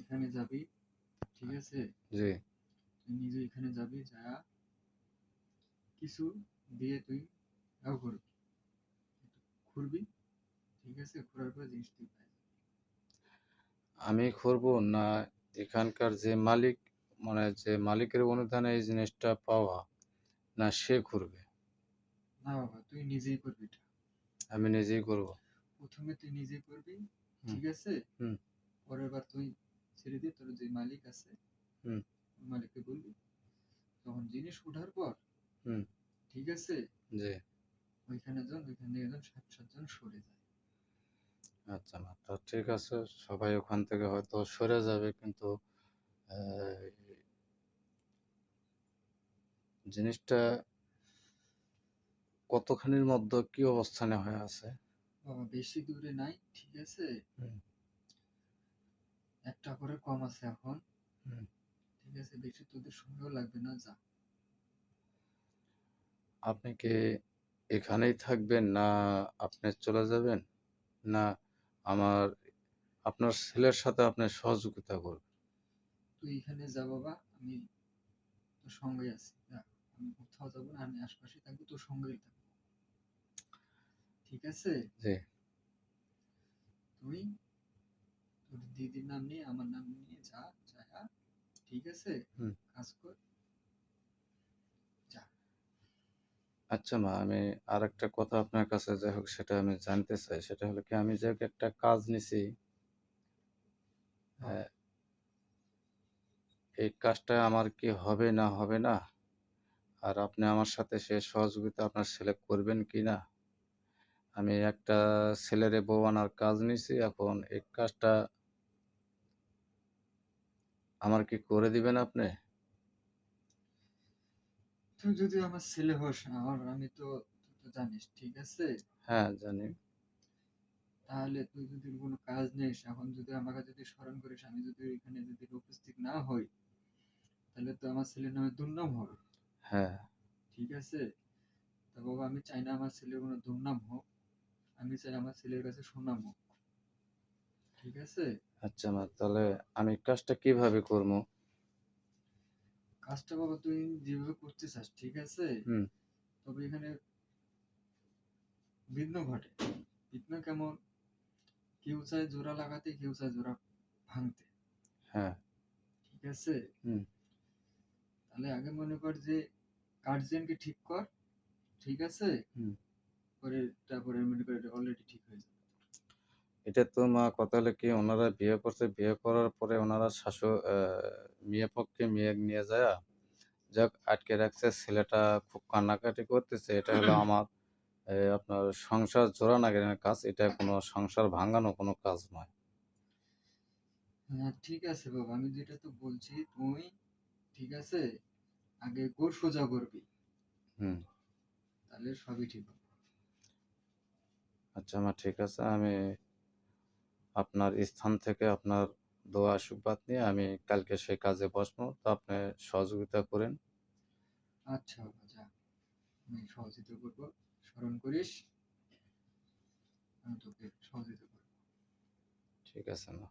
এখানে যাবি, ঠিক আছে? জি। তুই নিজে এখানে যাবি, যা কিছু দিয়ে তুই করবি, ঘুরবি, ঠিক আছে? ঘোরার পরে জিনিস তুই পাই যাবি। আমি করবো না এখানকার যে মালিক, মানে যে মালিকের অনুদানে এই জিনিসটা পাওয়া, না সে করবে? না বাবা, তুই নিজেই করবি এটা। আমি নিজেই করব। প্রথমে তুই নিজে করবি, হুম। ঠিক আছে? হুম। পরের বার তুই ছেড়ে দিয়ে তোর যে মালিক আছে, হুম। মালিককে বলবি, তখন জিনিস ওঠার পর, হুম। ঠিক আছে, জি। ওইখানে যান, ওইখান থেকে যান, 7 জন সরে যায়। আচ্ছা, না তো ঠিক আছে, সবাই ওখান থেকে হয়তো সরে যাবে, কিন্তু আহ, জিনিসটা কতখানির মধ্যে কি অবস্থানে হয়ে আছে? বাবা বেশি দূরে নাই, ঠিক আছে? হুম। একটা করে কম আছে এখন, হুম। ঠিক আছে? বেশি তোদের সময়ও লাগবে না, যা। আপনি কি এখানেই থাকবেন, না আপনি চলে যাবেন, না আমার আপনার ছেলের সাথে আপনি সহযোগিতা করবেন? তুই এখানে যা বাবা, আমি তোর সঙ্গেই আছি, যা। আমি কোথাও যাবো না, আমি আশপাশে থাকবো, তোর সঙ্গেই থাকবো, ঠিক আছে? জি। তুই তোর দিদির নাম নিয়ে, আমার নাম নিয়ে যা, যা, ঠিক আছে? হুম। কাজ কর, যা। আচ্ছা মা, আমি আর একটা কথা আপনার কাছে যাই হোক সেটা আমি জানতে চাই, সেটা হলো কি, আমি যে একটা কাজ নিছি, বল। এই কাজটা আমার কি হবে না হবে না, আর আপনি আমার সাথে সে সহযোগিতা আপনার ছেলে করবেন কি না? আমি একটা ছেলেরে বউ আনার কাজ নিছি, এখন এই কাজটা আমার কি করে দিবেন আপনি? তুই যদি আমার ছেলে হোস, তুই তো জানিস, ঠিক আছে? হ্যাঁ, জানি। তাহলে তুই যদি কোনো কাজ নিস, এখন যদি আমাকে যদি স্মরণ করিস, আমি যদি এখানে যদি উপস্থিত না হই, তাহলে তো আমার ছেলের নামে দুর্নাম হবে, হ্যাঁ। ঠিক আছে? তা বাবা, আমি চাই না আমার ছেলের কোনো দুর্নাম হোক, আমি চাই আমার ছেলের কাছে সুনাম হোক, ঠিক আছে? আচ্ছা মা, তাহলে আমি কাজটা কিভাবে করবো? কাজটা বাবা তুই যেভাবে করতে চাস, ঠিক আছে? হুম। তবে এখানে বিঘ্ন ঘটে। বিঘ্ন কেমন? কেউ চায় জোড়া লাগাতে, কেউ চায় জোড়া ভাঙতে, হ্যাঁ। ঠিক আছে? হুম। তাহলে আগে মনে কর যে গার্জিয়ানকে ঠিক কর, ঠিক আছে? হুম। পরে তারপরে মনে কর এটা অলরেডি ঠিক হয়ে যাবে। এটা তো মা, কথা হলো কি, ওনারা বিয়ে করছে, বিয়ে করার পরে ওনারা মেয়ে পক্ষে মেয়ে নিয়ে যায় যাক আটকে রাখছে, ছেলেটা খুব কান্নাকাটি করতেছে, এটা হলো আমার আপনার সংসার জোড়া লাগানোর কাজ, এটা কোনো সংসার ভাঙানো কোনো কাজ নয়। হ্যাঁ ঠিক আছে বাবা, আমি যেটা তো বলছি, তুই ঠিক আছে আগে গোড় সোজা করবি, হুম। তাহলে সবই ঠিক হবে। আচ্ছা মা, ঠিক আছে, আমি আপনার স্থান থেকে আপনার দোয়া আশীর্বাদ নিয়ে আমি কালকে সেই কাজে বসবো, তো আপনি সহযোগিতা করেন। আচ্ছা বাবা, যা, আমি সহযোগিতা করবো, স্মরণ করিস, আমি তোকে সহযোগিতা করবো। ঠিক আছে মা।